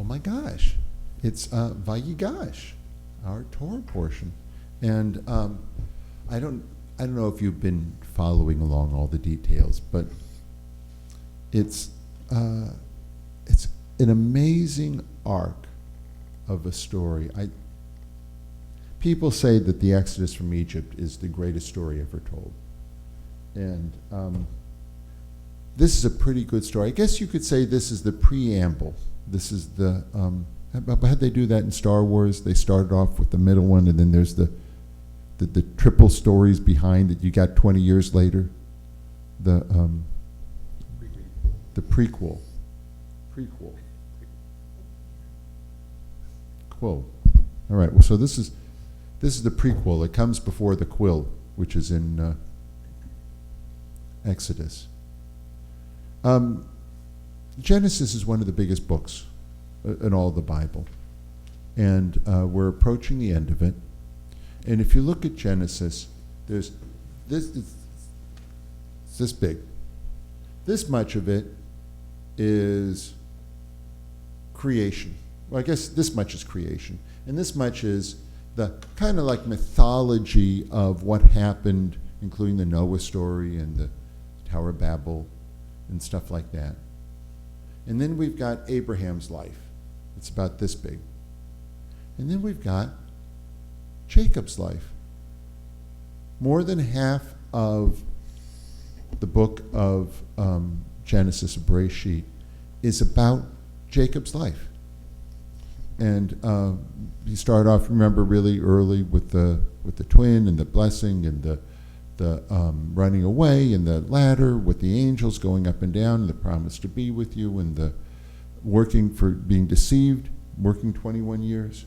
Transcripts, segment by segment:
my gosh, it's Vayigash, our Torah portion. And I don't know if you've been following along all the details, but it's an amazing arc of a story. People say that the Exodus from Egypt is the greatest story ever told. And this is a pretty good story. I guess you could say this is the preamble. This is the, how'd they do that in Star Wars? They started off with the middle one, and then there's the triple stories behind that you got 20 years later. The prequel. Quill. All right, well, so this is the prequel. It comes before the quill, which is in Exodus. Genesis is one of the biggest books in all the Bible. And we're approaching the end of it. And if you look at Genesis, there's it's this big. This much of it is creation. Well, I guess this much is creation. And this much is the kind of like mythology of what happened, including the Noah story and the Tower of Babel and stuff like that. And then we've got Abraham's life. It's about this big. And then we've got Jacob's life. More than half of the book of Genesis, Bereshit, is about Jacob's life. And you start off, remember, really early with the twin and the blessing and the running away and the ladder with the angels going up and down and the promise to be with you and the working for being deceived, working 21 years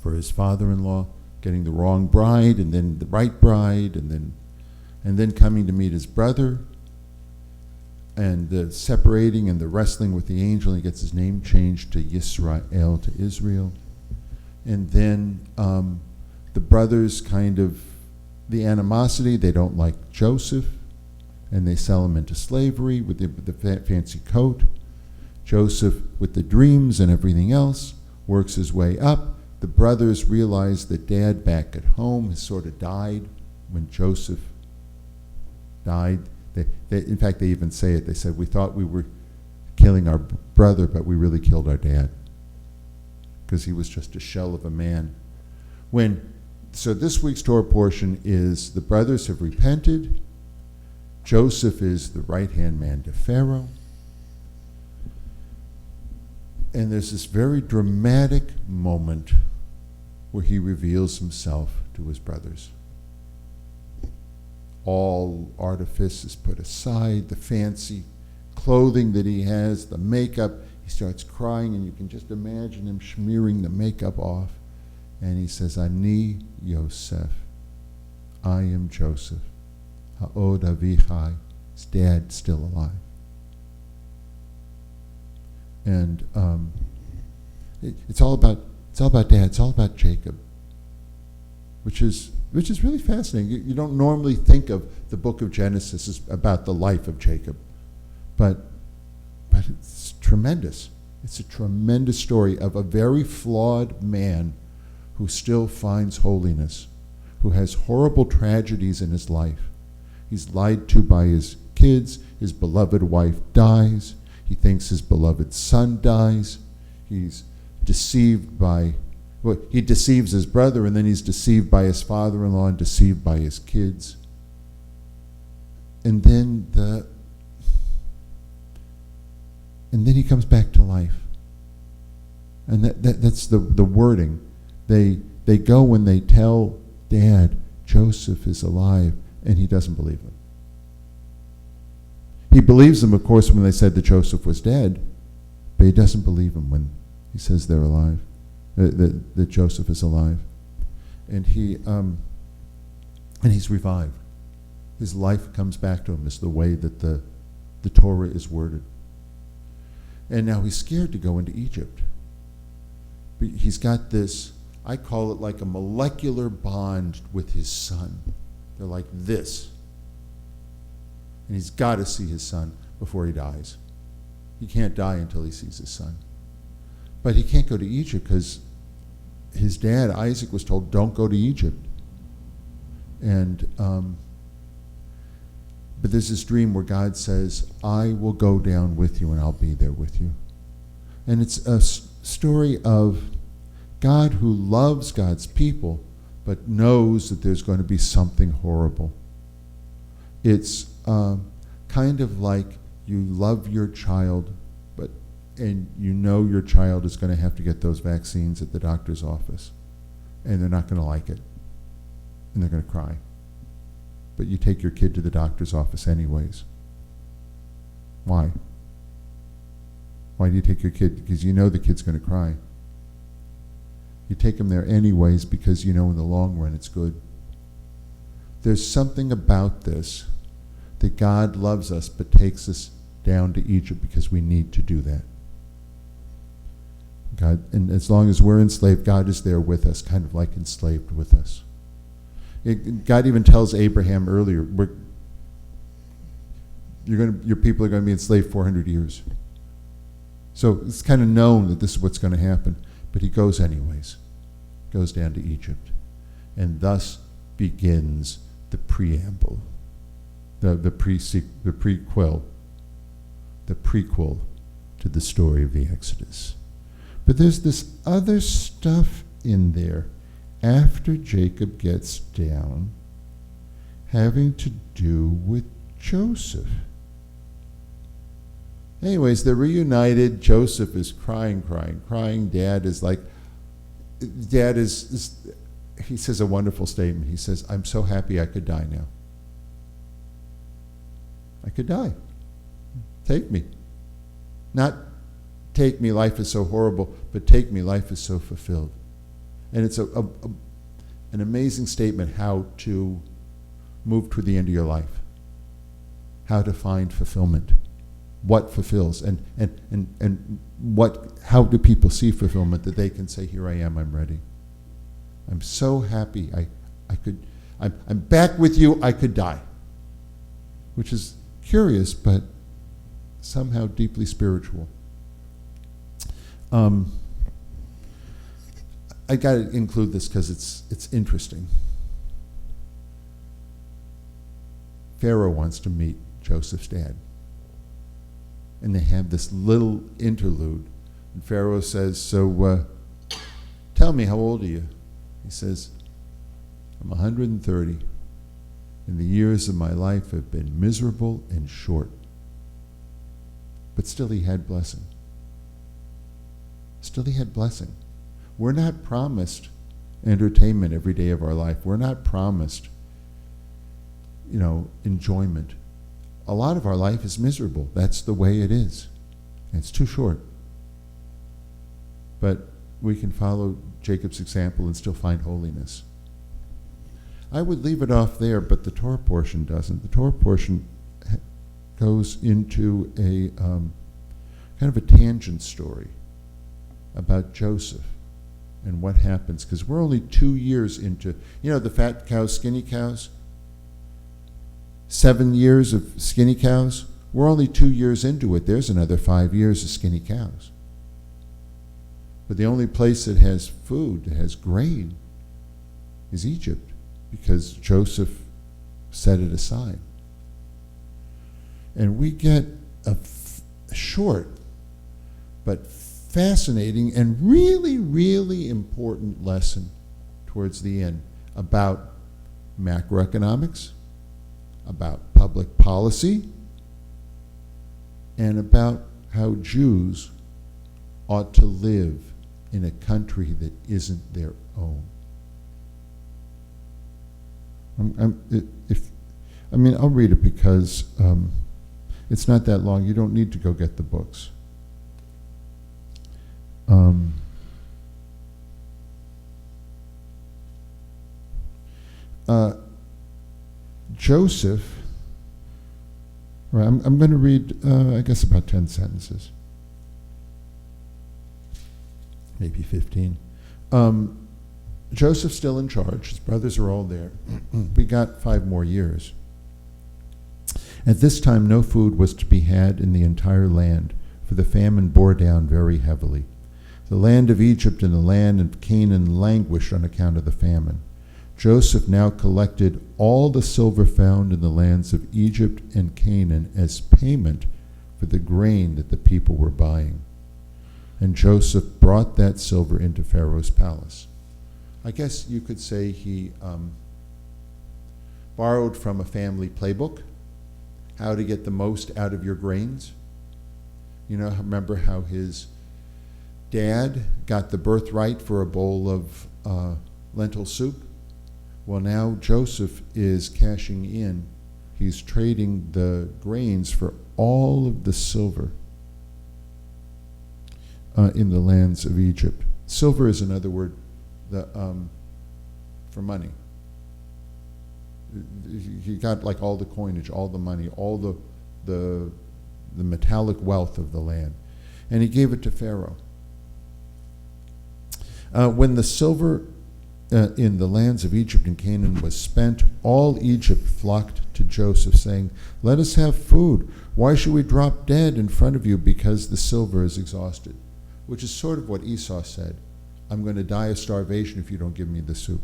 for his father-in-law, getting the wrong bride and then the right bride and then coming to meet his brother and the separating and the wrestling with the angel. He gets his name changed to Yisrael, to Israel. And then the brothers kind of, the animosity, they don't like Joseph, and they sell him into slavery with the fancy coat. Joseph, with the dreams and everything else, works his way up. The brothers realize that Dad back at home has sort of died when Joseph died. In fact, they even say it. They said, we thought we were killing our brother, but we really killed our dad because he was just a shell of a man. So this week's Torah portion is the brothers have repented. Joseph is the right-hand man to Pharaoh. And there's this very dramatic moment where he reveals himself to his brothers. All artifice is put aside, the fancy clothing that he has, the makeup. He starts crying, and you can just imagine him smearing the makeup off. And he says, Ani Yosef, I am Joseph. Ha'od Avichai, his dad still alive. And it's all about Dad. It's all about Jacob, which is really fascinating. You don't normally think of the book of Genesis as about the life of Jacob, but it's tremendous. It's a tremendous story of a very flawed man who still finds holiness, who has horrible tragedies in his life. He's lied to by his kids. His beloved wife dies. He thinks his beloved son dies. He's deceived by, he deceives his brother, and then he's deceived by his father-in-law and deceived by his kids. And then he comes back to life. And that's the wording. They go and they tell Dad, Joseph is alive, and he doesn't believe them. He believes them, of course, when they said that Joseph was dead, but he doesn't believe them when he says they're alive, that Joseph is alive. And he's revived. His life comes back to him as the way that the Torah is worded. And now he's scared to go into Egypt. But he's got this, I call it like a molecular bond with his son. They're like this. And he's got to see his son before he dies. He can't die until he sees his son. But he can't go to Egypt because his dad, Isaac, was told, don't go to Egypt. And but there's this dream where God says, I will go down with you and I'll be there with you. And it's a story of God who loves God's people, but knows that there's going to be something horrible. It's kind of like you love your child, and you know your child is going to have to get those vaccines at the doctor's office, and they're not going to like it, and they're going to cry. But you take your kid to the doctor's office anyways. Why? Why do you take your kid? Because you know the kid's going to cry. You take him there anyways because you know in the long run it's good. There's something about this that God loves us but takes us down to Egypt because we need to do that. God, and as long as we're enslaved, God is there with us, kind of like enslaved with us. God even tells Abraham earlier, your people are going to be enslaved 400 years. So it's kind of known that this is what's going to happen. But he goes anyways, goes down to Egypt. And thus begins the preamble, the prequel to the story of the Exodus. But there's this other stuff in there after Jacob gets down having to do with Joseph. Anyways, they're reunited. Joseph is crying. Dad is, he says a wonderful statement. He says, I'm so happy I could die now. I could die. Take me. Not take me, life is so horrible, but take me, life is so fulfilled. And it's an amazing statement how to move to the end of your life, how to find fulfillment, what fulfills, and how do people see fulfillment that they can say, here I am, I'm ready. I'm so happy I'm back with you, I could die. Which is curious, but somehow deeply spiritual. I got to include this because it's interesting. Pharaoh wants to meet Joseph's dad. And they have this little interlude. And Pharaoh says, so tell me, how old are you? He says, I'm 130. And the years of my life have been miserable and short. But still he had blessing. Still he had blessing. We're not promised entertainment every day of our life. We're not promised, enjoyment. A lot of our life is miserable. That's the way it is. It's too short. But we can follow Jacob's example and still find holiness. I would leave it off there, but the Torah portion doesn't. The Torah portion goes into a kind of a tangent story about Joseph and what happens, because we're only 2 years into, the fat cows, skinny cows, 7 years of skinny cows. We're only 2 years into it. There's another 5 years of skinny cows. But the only place that has food, that has grain, is Egypt, because Joseph set it aside. And we get a short but fascinating and really, really important lesson towards the end about macroeconomics, about public policy, and about how Jews ought to live in a country that isn't their own. I'll read it because it's not that long. You don't need to go get the books. Joseph, right, I'm going to read, I guess, about 10 sentences. Maybe 15. Joseph's still in charge. His brothers are all there. We got 5 more years. At this time, no food was to be had in the entire land, for the famine bore down very heavily. The land of Egypt and the land of Canaan languished on account of the famine. Joseph now collected all the silver found in the lands of Egypt and Canaan as payment for the grain that the people were buying. And Joseph brought that silver into Pharaoh's palace. I guess you could say he borrowed from a family playbook, how to get the most out of your grains. You know, remember how his dad got the birthright for a bowl of lentil soup? Well, now Joseph is cashing in. He's trading the grains for all of the silver in the lands of Egypt. Silver is another word for money. He got like all the coinage, all the money, all the metallic wealth of the land. And he gave it to Pharaoh. When the silver in the lands of Egypt and Canaan was spent, all Egypt flocked to Joseph, saying, "Let us have food. Why should we drop dead in front of you because the silver is exhausted?" Which is sort of what Esau said. "I'm going to die of starvation if you don't give me the soup."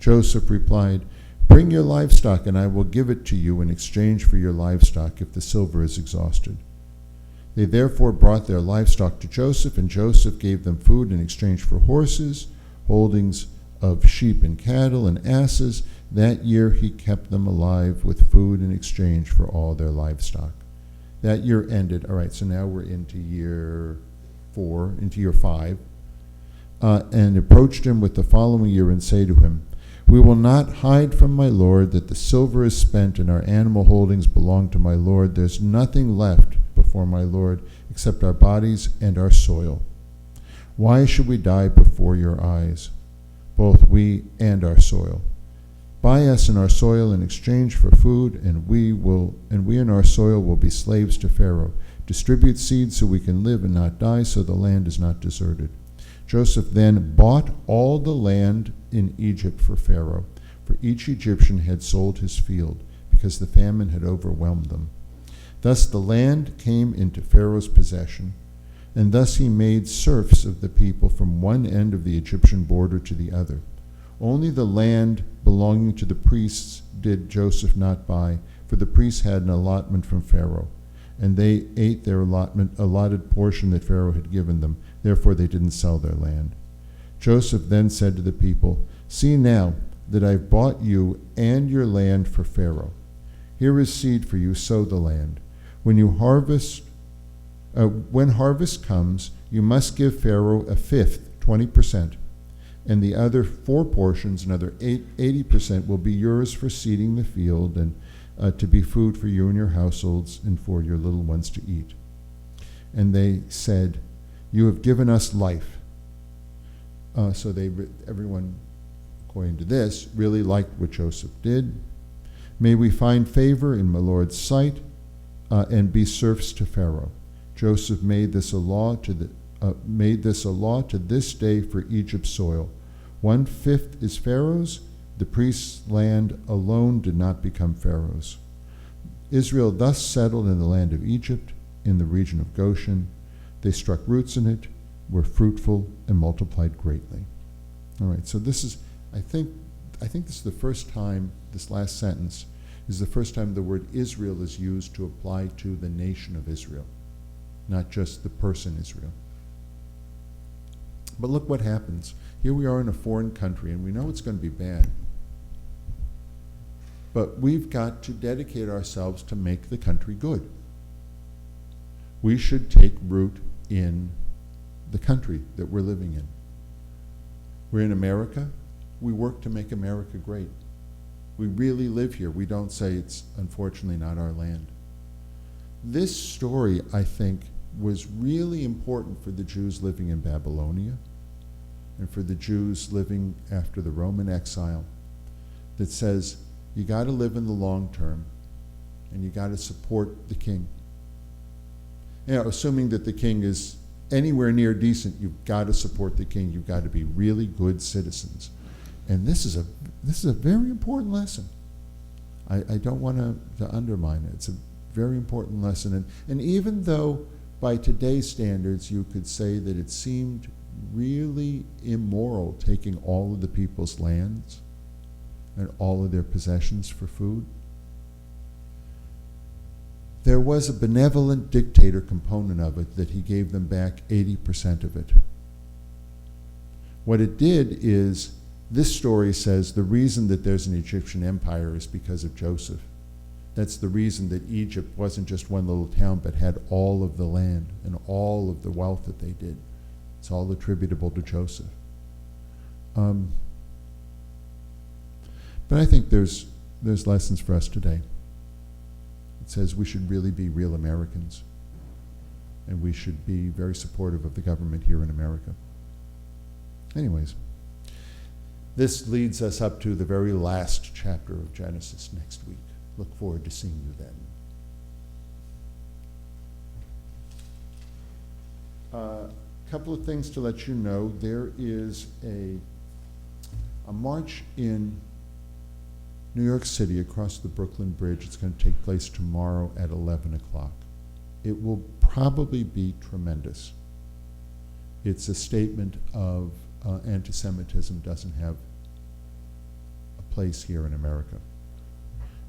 Joseph replied, "Bring your livestock, and I will give it to you in exchange for your livestock if the silver is exhausted." They therefore brought their livestock to Joseph, and Joseph gave them food in exchange for horses, holdings of sheep and cattle and asses. That year he kept them alive with food in exchange for all their livestock. That year ended. All right, so now we're into year 4, into year 5. And approached him with the following year and say to him, "We will not hide from my lord that the silver is spent and our animal holdings belong to my lord. There's nothing left before my lord except our bodies and our soil. Why should we die before your eyes, both we and our soil? Buy us and our soil in exchange for food, and we and our soil will be slaves to Pharaoh. Distribute seed so we can live and not die, so the land is not deserted." Joseph then bought all the land in Egypt for Pharaoh, for each Egyptian had sold his field, because the famine had overwhelmed them. Thus the land came into Pharaoh's possession, and thus he made serfs of the people from one end of the Egyptian border to the other. Only the land belonging to the priests did Joseph not buy, for the priests had an allotment from Pharaoh, and they ate their allotted portion that Pharaoh had given them. Therefore they didn't sell their land. Joseph then said to the people, "See now that I've bought you and your land for Pharaoh. Here is seed for you, sow the land. When harvest comes, you must give Pharaoh a fifth, 20%, and the other 4 portions, another 80%, will be yours for seeding the field and to be food for you and your households and for your little ones to eat." And they said, "You have given us life." So everyone, according to this, really liked what Joseph did. "May we find favor in my Lord's sight and be serfs to Pharaoh." Joseph made this a law to this day for Egypt's soil. 1/5 is Pharaoh's. The priest's land alone did not become Pharaoh's. Israel thus settled in the land of Egypt, in the region of Goshen. They struck roots in it, were fruitful, and multiplied greatly. All right, so this is, I think this is the first time, this last sentence is the first time the word Israel is used to apply to the nation of Israel, not just the person Israel. But look what happens. Here we are in a foreign country, and we know it's going to be bad. But we've got to dedicate ourselves to make the country good. We should take root in the country that we're living in. We're in America. We work to make America great. We really live here. We don't say it's unfortunately not our land. This story, I think, was really important for the Jews living in Babylonia and for the Jews living after the Roman exile, that says you got to live in the long term and you got to support the king. You know, assuming that the king is anywhere near decent, you've got to support the king. You've got to be really good citizens. And this is a very important lesson. I don't want to undermine it. It's a very important lesson. And even though by today's standards, you could say that it seemed really immoral taking all of the people's lands and all of their possessions for food. There was a benevolent dictator component of it that he gave them back 80% of it. What it did is, this story says the reason that there's an Egyptian empire is because of Joseph. That's the reason that Egypt wasn't just one little town, but had all of the land and all of the wealth that they did. It's all attributable to Joseph. But I think there's lessons for us today. It says we should really be real Americans, and we should be very supportive of the government here in America. Anyways, this leads us up to the very last chapter of Genesis next week. Look forward to seeing you then. A couple of things to let you know. There is a march in New York City across the Brooklyn Bridge. It's going to take place tomorrow at 11 o'clock. It will probably be tremendous. It's a statement of anti-Semitism doesn't have a place here in America.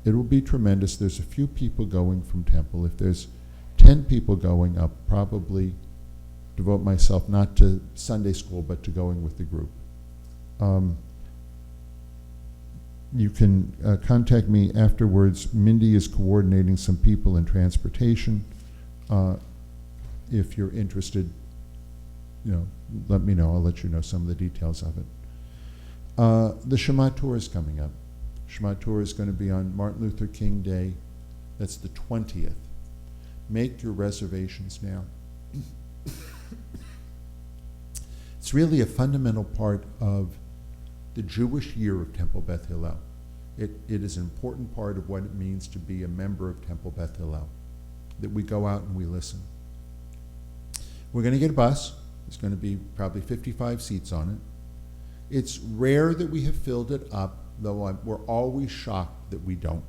It will be tremendous. There's a few people going from Temple. If there's 10 people going, I'll probably devote myself not to Sunday school, but to going with the group. You can contact me afterwards. Mindy is coordinating some people in transportation. If you're interested, let me know. I'll let you know some of the details of it. The Shema Tour is coming up. Shema Tour is going to be on Martin Luther King Day. That's the 20th. Make your reservations now. It's really a fundamental part of the Jewish year of Temple Beth Hillel. It is an important part of what it means to be a member of Temple Beth Hillel, that we go out and we listen. We're going to get a bus. There's going to be probably 55 seats on it. It's rare that we have filled it up, though we're always shocked that we don't,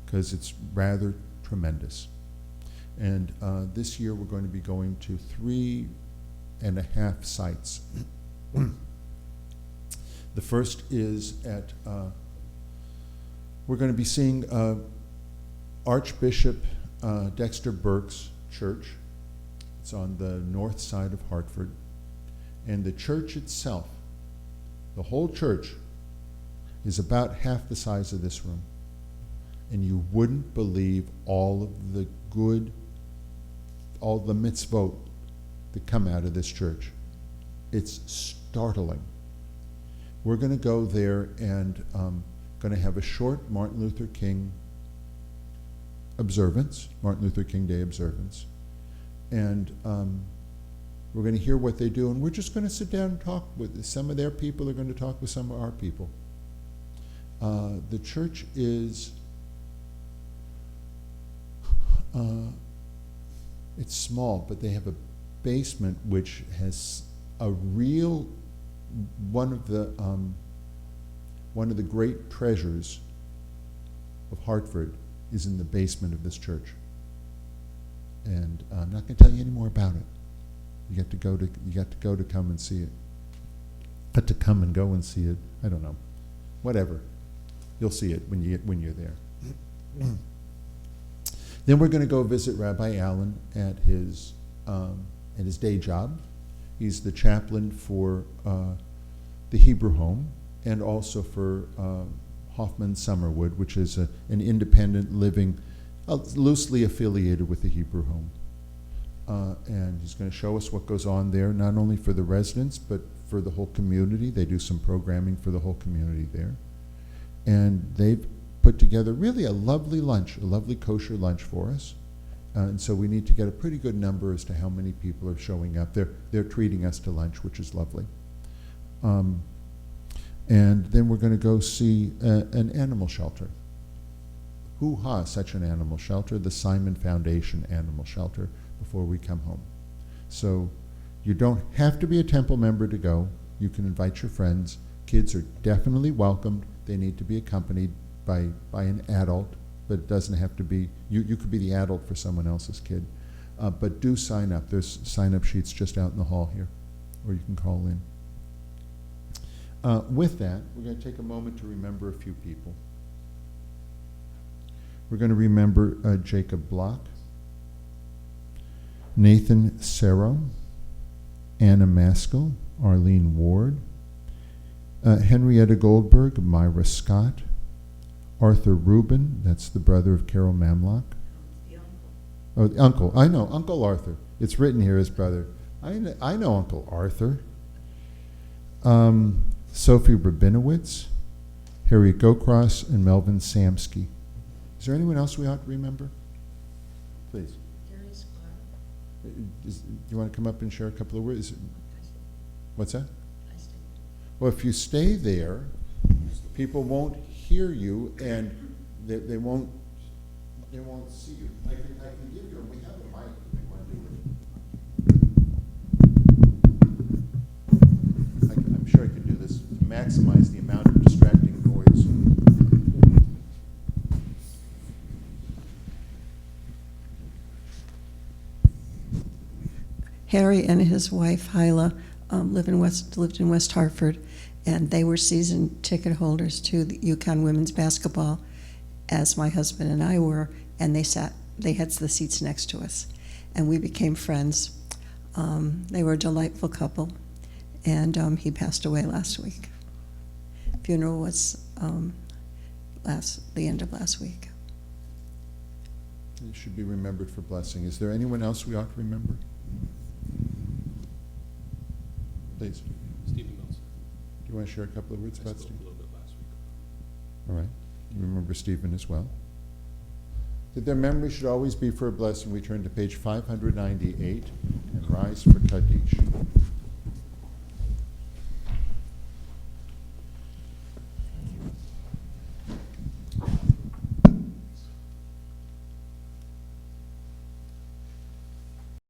because it's rather tremendous. And this year we're going to be going to 3.5 sites. The first is at, we're going to be seeing Archbishop Dexter Burke's church. It's on the north side of Hartford. And the church itself, the whole church, is about half the size of this room. And you wouldn't believe all of the good, all the mitzvot that come out of this church. It's startling. We're going to go there and going to have a short Martin Luther King observance, Martin Luther King Day observance. And we're going to hear what they do, and we're just going to sit down and talk with some of their people. Are going to talk with some of our people. The church is, it's small, but they have a basement which has a real, one of the great treasures of Hartford is in the basement of this church. And I'm not going to tell you any more about it. You got to go to come and see it. Got to come and go and see it. I don't know. Whatever. You'll see it when you're there. Then we're going to go visit Rabbi Allen at his day job. He's the chaplain for the Hebrew Home and also for Hoffman Summerwood, which is an independent living, loosely affiliated with the Hebrew Home. And he's going to show us what goes on there, not only for the residents, but for the whole community. They do some programming for the whole community there. And they've put together really a lovely lunch, a lovely kosher lunch for us. And so we need to get a pretty good number as to how many people are showing up. They're treating us to lunch, which is lovely. And then we're going to go see an animal shelter. Hoo-ha, such an animal shelter, the Simon Foundation Animal Shelter, before we come home. So you don't have to be a Temple member to go. You can invite your friends. Kids are definitely welcomed. They need to be accompanied by an adult, but it doesn't have to be, you could be the adult for someone else's kid. But do sign up. There's sign-up sheets just out in the hall here, or you can call in. With that, we're going to take a moment to remember a few people. We're going to remember Jacob Block, Nathan Serro, Anna Maskell, Arlene Ward, Henrietta Goldberg, Myra Scott, Arthur Rubin, that's the brother of Carol Mamlock. The uncle. Oh, the uncle. I know, Uncle Arthur. It's written here as brother. I know Uncle Arthur. Sophie Rabinowitz, Harry Gocross, and Melvin Samsky. Is there anyone else we ought to remember? Please. Gary Squire. Do you want to come up and share a couple of words? What's that? I stay. Well, if you stay there, people won't hear you, and they won't see you. I can give you. We have a mic if you want to do it. I'm sure I could do this to maximize the amount of distracting noise. Harry and his wife Hyla lived in West Hartford, and they were season ticket holders to the UConn women's basketball, as my husband and I were, and they had the seats next to us, and we became friends. They were a delightful couple, and he passed away last week. Funeral was the end of last week. It should be remembered for blessing. Is there anyone else we ought to remember? Please. Stephen Mills. Do you want to share a couple of words I about spoke Stephen? a little bit last week. All right. You remember Stephen as well. That their memory should always be for a blessing. We turn to page 598 and rise for Kaddish.